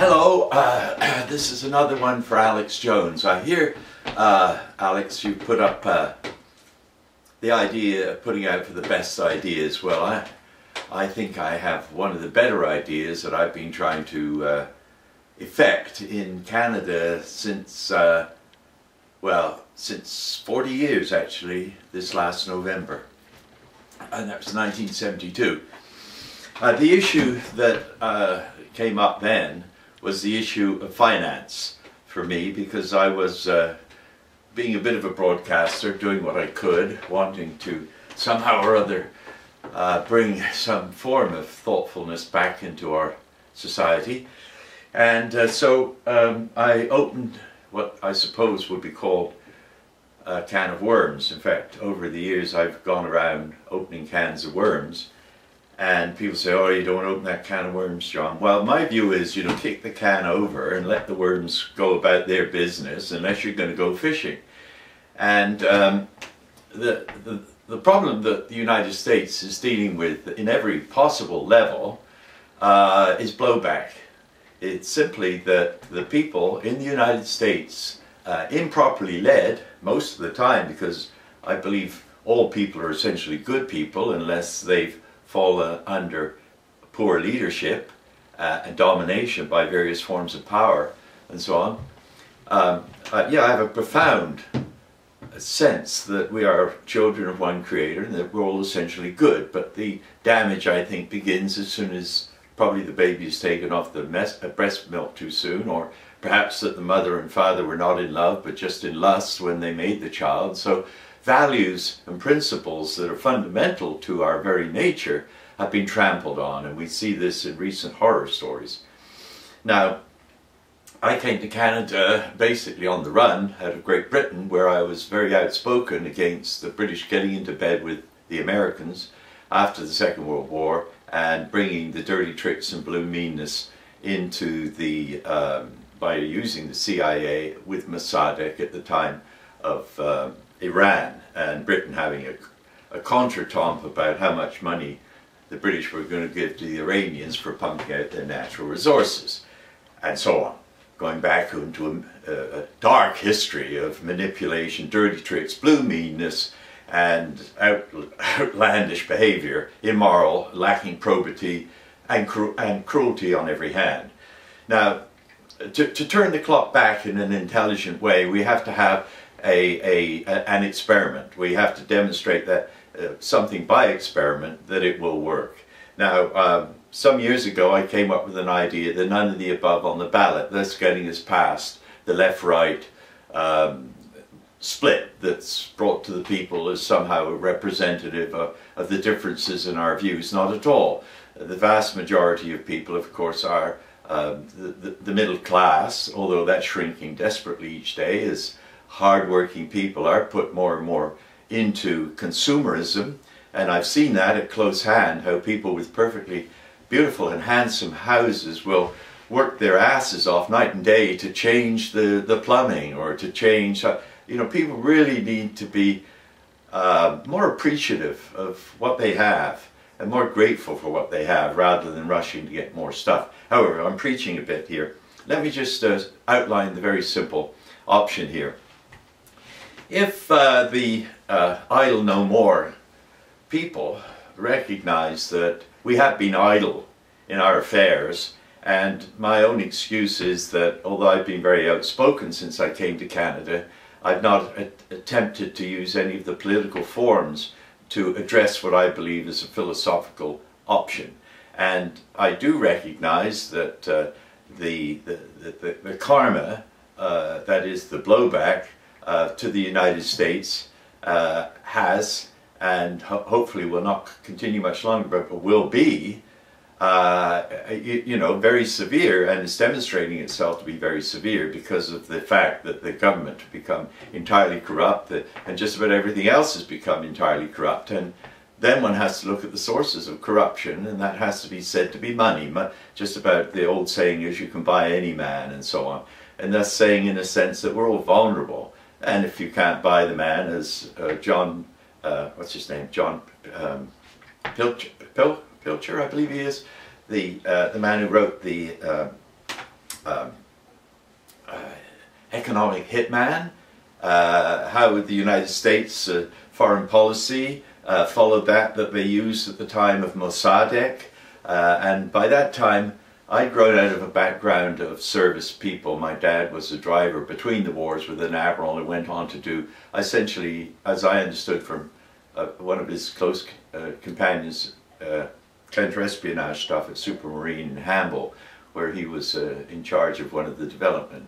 Hello, this is another one for Alex Jones. I hear, Alex, you put up the idea of putting out for the best ideas. Well, I think I have one of the better ideas that I've been trying to effect in Canada since, well, since 40 years actually, this last November. And that was 1972. The issue that came up then was the issue of finance for me, because I was being a bit of a broadcaster, doing what I could, wanting to somehow or other bring some form of thoughtfulness back into our society. And so I opened what I suppose would be called a can of worms. In fact, over the years I've gone around opening cans of worms, and people say, oh, you don't open that can of worms, John. Well, my view is, kick the can over and let the worms go about their business, unless you're going to go fishing. And the problem that the United States is dealing with in every possible level is blowback. It's simply that the people in the United States, improperly led most of the time, because I believe all people are essentially good people unless they've fallen under poor leadership and domination by various forms of power and so on. Yeah, I have a profound sense that we are children of one creator and that we're all essentially good, but the damage, I think, begins as soon as probably the baby is taken off the breast milk too soon, or perhaps that the mother and father were not in love but just in lust when they made the child. So values and principles that are fundamental to our very nature have been trampled on, and we see this in recent horror stories. Now, I came to Canada basically on the run out of Great Britain, where I was very outspoken against the British getting into bed with the Americans after the Second World War and bringing the dirty tricks and blue meanness into the, by using the CIA with Mossadegh at the time of Iran, and Britain having a contretemps about how much money the British were going to give to the Iranians for pumping out their natural resources, and so on. Going back into a dark history of manipulation, dirty tricks, blue meanness, and outlandish behavior, immoral, lacking probity, and cruelty on every hand. Now, to turn the clock back in an intelligent way, we have to have an experiment. We have to demonstrate that something by experiment that it will work. Now, some years ago I came up with an idea that none of the above on the ballot, thus getting us past the left-right split that's brought to the people as somehow a representative of the differences in our views. Not at all. The vast majority of people, of course, are the middle class, although that's shrinking desperately each day as hard-working people are put more and more into consumerism. And I've seen that at close hand, how people with perfectly beautiful and handsome houses will work their asses off night and day to change the plumbing, or to change, people really need to be more appreciative of what they have and more grateful for what they have, rather than rushing to get more stuff. However, I'm preaching a bit here. Let me just outline the very simple option here. If the idle no more people recognize that we have been idle in our affairs, and my own excuse is that although I've been very outspoken since I came to Canada, I've not attempted to use any of the political forms to address what I believe is a philosophical option. And I do recognize that the karma, that is the blowback to the United States, has, and hopefully will not continue much longer, but will be, very severe, and it's demonstrating itself to be very severe because of the fact that the government has become entirely corrupt, and just about everything else has become entirely corrupt. And then one has to look at the sources of corruption, and that has to be said to be money. Just about the old saying is, you can buy any man, and so on. And that's saying, in a sense, that we're all vulnerable. And if you can't buy the man, as John, what's his name, John Pilcher, I believe he is, the man who wrote the um, economic hitman, how the United States foreign policy followed that they used at the time of Mossadegh, and by that time I'd grown out of a background of service people. My dad was a driver between the wars with an admiral and went on to do, essentially, as I understood from one of his close companions, counter-espionage stuff at Supermarine in Hamble, where he was in charge of one of the development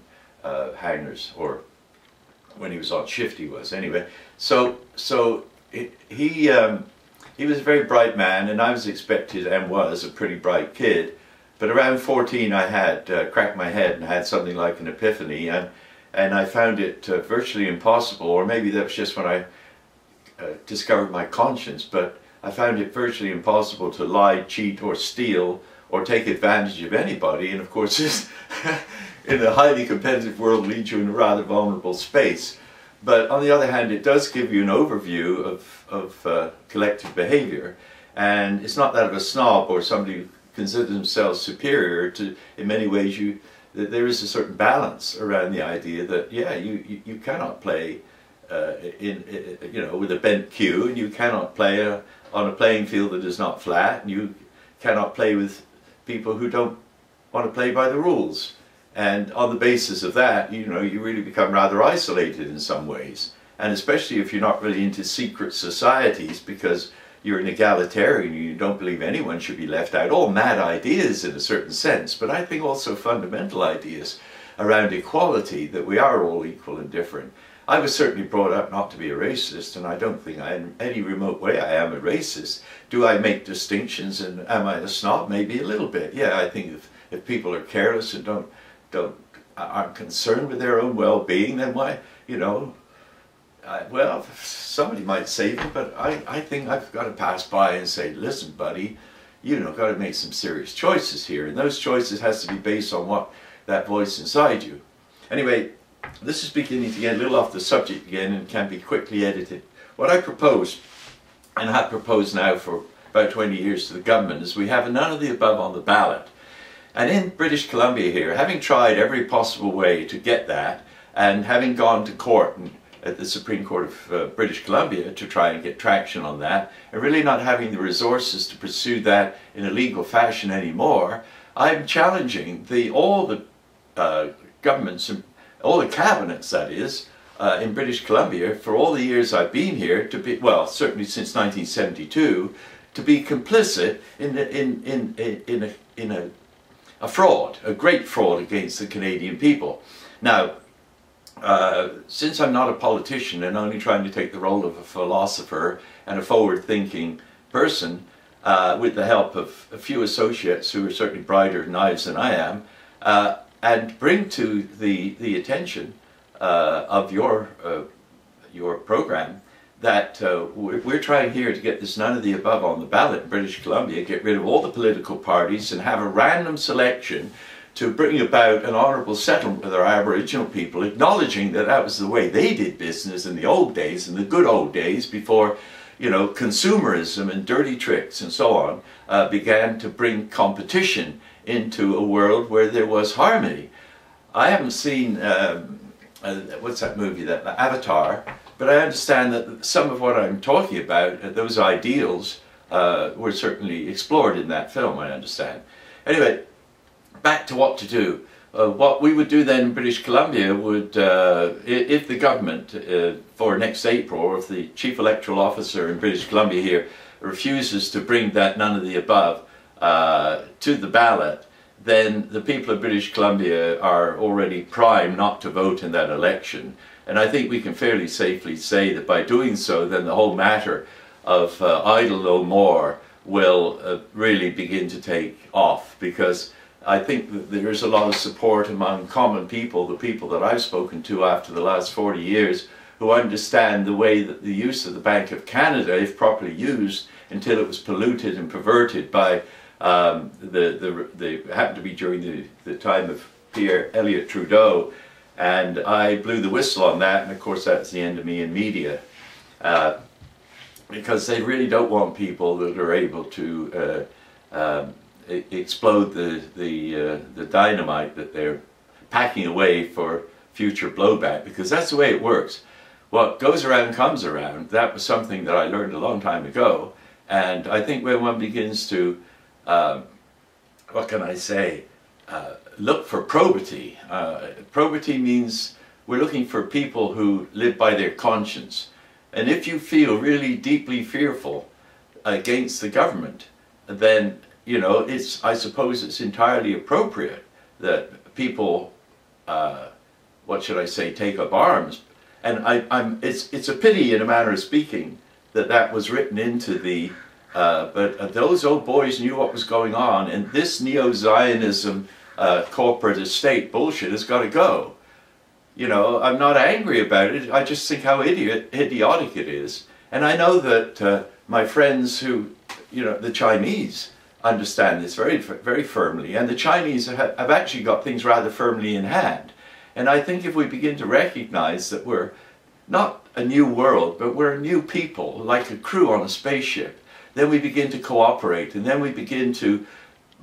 hangars, or when he was on shift he was. Anyway, so he was a very bright man, and I was expected, and was, a pretty bright kid. But around 14 I had cracked my head and had something like an epiphany, and I found it virtually impossible, or maybe that was just when I discovered my conscience, but I found it virtually impossible to lie, cheat or steal or take advantage of anybody, and of course this in a highly competitive world leads you in a rather vulnerable space. But on the other hand, it does give you an overview of collective behavior, and it's not that of a snob or somebody who considers themselves superior. To, in many ways, there is a certain balance around the idea that, yeah, you cannot play with a bent cue, and you cannot play on a playing field that is not flat, and you cannot play with people who don't want to play by the rules. And on the basis of that, you really become rather isolated in some ways. And especially if you're not really into secret societies, because you're an egalitarian, you don't believe anyone should be left out. All mad ideas in a certain sense, but I think also fundamental ideas around equality, that we are all equal and different. I was certainly brought up not to be a racist, and I don't think in any remote way I am a racist. Do I make distinctions, and am I a snob? Maybe a little bit. Yeah, I think if people are careless and aren't concerned with their own well-being, then why, well, somebody might save it, but I think I've got to pass by and say, listen, buddy, got to make some serious choices here, and those choices has to be based on what that voice inside you. Anyway, this is beginning to get a little off the subject again and can be quickly edited. What I propose, and have proposed now for about 20 years to the government, is we have a none of the above on the ballot. And in British Columbia here, having tried every possible way to get that, and having gone to court at the Supreme Court of British Columbia to try and get traction on that, and really not having the resources to pursue that in a legal fashion anymore, I'm challenging all the governments, all the cabinets, that is, in British Columbia, for all the years I've been here, to be, well, certainly since 1972, to be complicit in a fraud, a great fraud against the Canadian people. Now, since I'm not a politician and only trying to take the role of a philosopher and a forward-thinking person, with the help of a few associates who are certainly brighter knives than I am, and bring to the attention of your program that we're trying here to get this none of the above on the ballot in British Columbia, get rid of all the political parties and have a random selection to bring about an honourable settlement with our Aboriginal people, acknowledging that that was the way they did business in the old days, in the good old days, before consumerism and dirty tricks and so on began to bring competition into a world where there was harmony. I haven't seen, what's that movie, that Avatar, but I understand that some of what I'm talking about, those ideals, were certainly explored in that film, I understand. Anyway, back to what to do. What we would do then in British Columbia would, if the government, for next April, or if the Chief Electoral Officer in British Columbia here refuses to bring that none of the above to the ballot, then the people of British Columbia are already primed not to vote in that election. And I think we can fairly safely say that by doing so, then the whole matter of idle no more will really begin to take off, because I think that there is a lot of support among common people, the people that I've spoken to after the last 40 years, who understand the way that the use of the Bank of Canada, if properly used, until it was polluted and perverted by it happened to be during the time of Pierre Elliott Trudeau, and I blew the whistle on that, and of course that's the end of me in media, because they really don't want people that are able to explode the dynamite that they're packing away for future blowback, because that's the way it works. What goes around comes around. That was something that I learned a long time ago, and I think when one begins to, what can I say, look for probity. Probity means we're looking for people who live by their conscience. And if you feel really deeply fearful against the government, then, you know, I suppose it's entirely appropriate that people, what should I say, take up arms. And it's a pity, in a manner of speaking, that was written into the, but those old boys knew what was going on, and this neo-Zionism corporate estate bullshit has got to go. You know, I'm not angry about it, I just think how idiotic it is. And I know that my friends who, you know, the Chinese understand this very, very firmly, and the Chinese have actually got things rather firmly in hand. And I think if we begin to recognize that we're not a new world, but we're a new people, like a crew on a spaceship, then we begin to cooperate, and then we begin to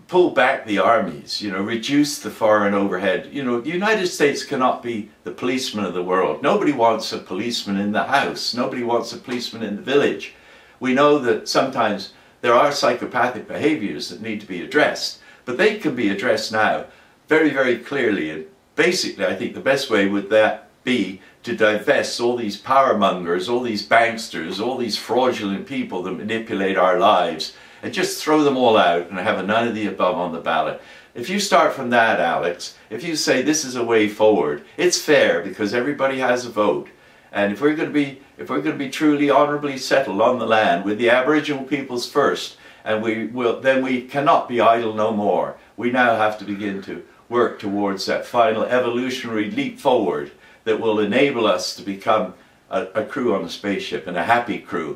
pull back the armies, you know, reduce the foreign overhead. You know, the United States cannot be the policeman of the world. Nobody wants a policeman in the house. Nobody wants a policeman in the village. We know that sometimes there are psychopathic behaviors that need to be addressed, but they can be addressed now very, very clearly. And basically, I think the best way would that be to divest all these power mongers, all these banksters, all these fraudulent people that manipulate our lives, and just throw them all out and have a none of the above on the ballot. If you start from that, Alex, if you say this is a way forward, it's fair because everybody has a vote. And if we're going to be truly honorably settled on the land with the Aboriginal peoples first, and then we cannot be idle no more. We now have to begin to work towards that final evolutionary leap forward that will enable us to become a crew on a spaceship, and a happy crew.